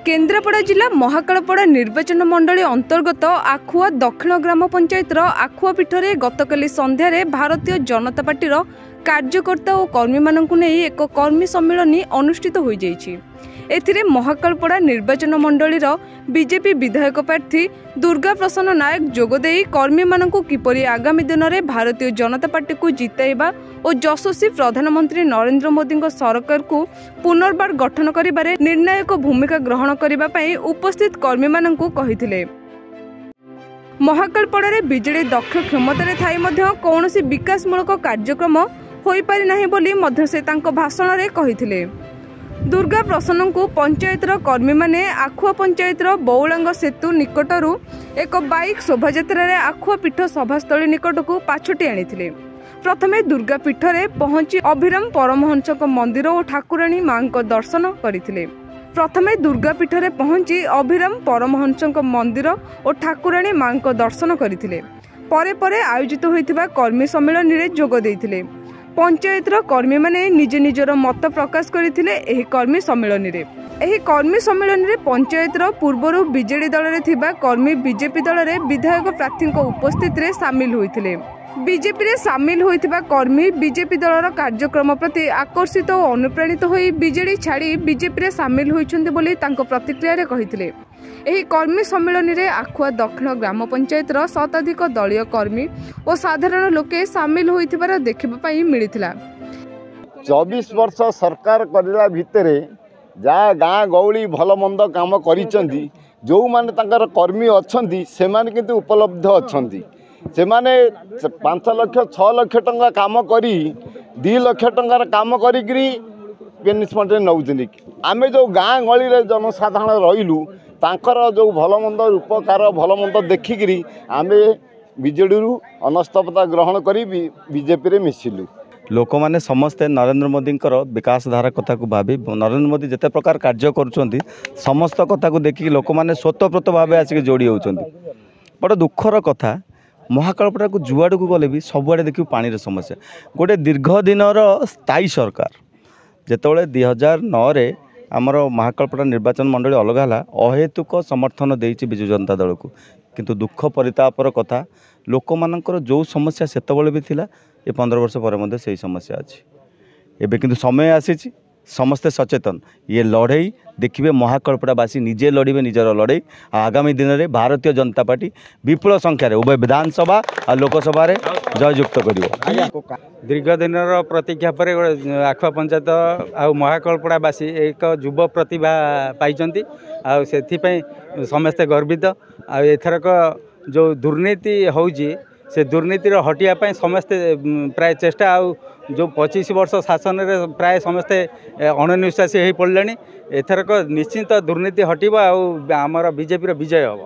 केन्द्रापड़ा जिला महाकालपड़ा निर्वाचन मंडली अंतर्गत आखुआ दक्षिण ग्राम पंचायतर आखुआ पीठरे गतकाली संध्यारे भारतीय जनता पार्टी कार्यकर्ता और कर्मी मानकु नहीं एक कर्मी सम्मेलन अनुष्ठित हो जाइछि। एथिरे महाकालपड़ा निर्वाचन मंडलीर बीजेपी विधायक प्रार्थी दुर्गा प्रसन्न नायक जोगदेई कर्मी मानकु किपरि आगामी दिन में भारतीय जनता पार्टी को जिताइबा और यशस्वी प्रधानमंत्री नरेंद्र मोदी सरकार को पुनर्बार गठन करिबारे निर्णायक भूमिका ग्रहण करिबा पई उपस्थित कर्मी मानकु कहिथिले। महाकालपड़ारे बिजेडी दक्ष क्षमतार थाई मध्य कौनसी विकासमूलक कार्यक्रम होई पारि नाही बोली मध्य से तांको भाषण रे कहिथिले। दुर्गा प्रसन्न को पंचायतर कर्मी माने आखुआ पंचायतर बौलांग सेतु निकटरू एक बाइक शोभायात्रा रे आखुआ पीठ सभास्थली निकट को पाछोटी आनिथिले। प्रथमे दुर्गा पीठरे पहुंची अभिराम परमहंसक मंदिर और ठाकुराणी मां दर्शन करथिले। प्रथमे दुर्गा पीठरे पहुंची अभिराम परमहंसक मंदिर और ठाकुराणी मां दर्शन करथिले। परे परे आयोजित होइतिबा कर्मी सम्मेलन रे जोग देइथिले। पंचायतर कर्मी माने निज निजर मत प्रकाश करथिले। एही कर्मी सम्मेलन रे पंचायतर पूर्वरु बीजेडी दल रे थिबा कर्मी बीजेपी दल रे विधायक प्रार्थी उपस्थित रे शामिल होइथिले। बीजेपी रे शामिल होइतिबा कर्मी बीजेपी दलर कार्यक्रम प्रति आकर्षित और अनुप्राणित होई बीजेडी छाड़ी बीजेपी रे शामिल होइछन्ते बोली तांको प्रतिक्रिया रे कहिथिले। एही कर्मी सम्मेलन रे आखुआ दक्षिण ग्राम पंचायतर शताधिक दलीय कर्मी और साधारण लोके शामिल होइतिबार देखिबा पई मिलिथिला। 24 वर्ष सरकार करला भितरे जा गाँ गौली भल मंद काम करिसंती जो माने तांकर कर्मी अछंती से माने किंतु उपलब्ध अछंती। से माने 5 लाख 6 लाख टंका काम करी 2 लाख टंकार काम करी पेनिशमेंट नौजनी। आमे जो गाँ गली रे जनसाधारण रहिलु तांकर जो भलमंद उपकार भलमंद देखिकी आमे बीजेडी अनस्तपता ग्रहण करी बीजेपी रे मिसिलु। लोक मैंने समस्ते नरेंद्र मोदी विकास धारा कथा को भावी नरेंद्र मोदी जिते प्रकार कार्य करुँच समस्त कथा को देखिक लोक मैंने स्वतःप्रत भाव आसिक जोड़ी होती। बड़ा दुखर कथा महाकालपड़ा को जुआड़ को गले भी सबुआड़े देखिए पानी समस्या। गोटे दीर्घ दिन स्थायी सरकार जितेबाला 2009 आमर महाकालपड़ा निर्वाचन मंडली अलग है अहेतुक समर्थन देती विजु जनता दल को। किंतु दुख परितापर कथा लोक मानकर जो समस्या सेतबले भी थिला ये 15 वर्ष पर से समस्या अच्छी। एबे किंतु समय आसी समस्ते सचेतन ये लड़ई देखिए महाकालपड़ावासी निजे लड़े निजर लड़ई। आगामी दिन में भारतीय जनता पार्टी विपुल संख्यार उभय विधानसभा और लोकसभा जययुक्त कर। दीर्घ दिन प्रतीक्षा पर आखुआ पंचायत आ महाकालपड़ावासी एक युव प्रतिभा पाइचंती से समस्ते गर्वित। एथरक जो दुर्नीति होउची से दुर्नीतिर हटिया समस्ते प्राय चेष्टा आ जो 25 वर्ष शासन रे प्राय समस्ते अणनिश्वासी हो पड़े। एथरक निश्चित दुर्नीति हटिब आमर बीजेपी विजय हम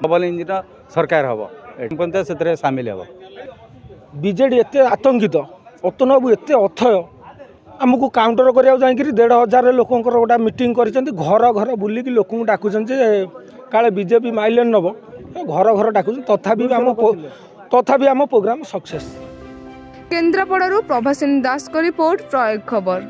डबल इंजिन सरकार हम पंचायत से सामिल हम। बीजेडी एत आतंकित अतन बाबू एत अथय आमको काउंटर करा जाकि 1,500 लोकंर गोटा मीटिंग कर घर घर बुलिकी लोक डाकुं काले बीजेपी माइलेन नब घर घर डाकुं तथापि आम प्रोग्राम सक्सेस। केन्द्रापड़ारू प्रभासिनी दास को रिपोर्ट प्रयोग खबर।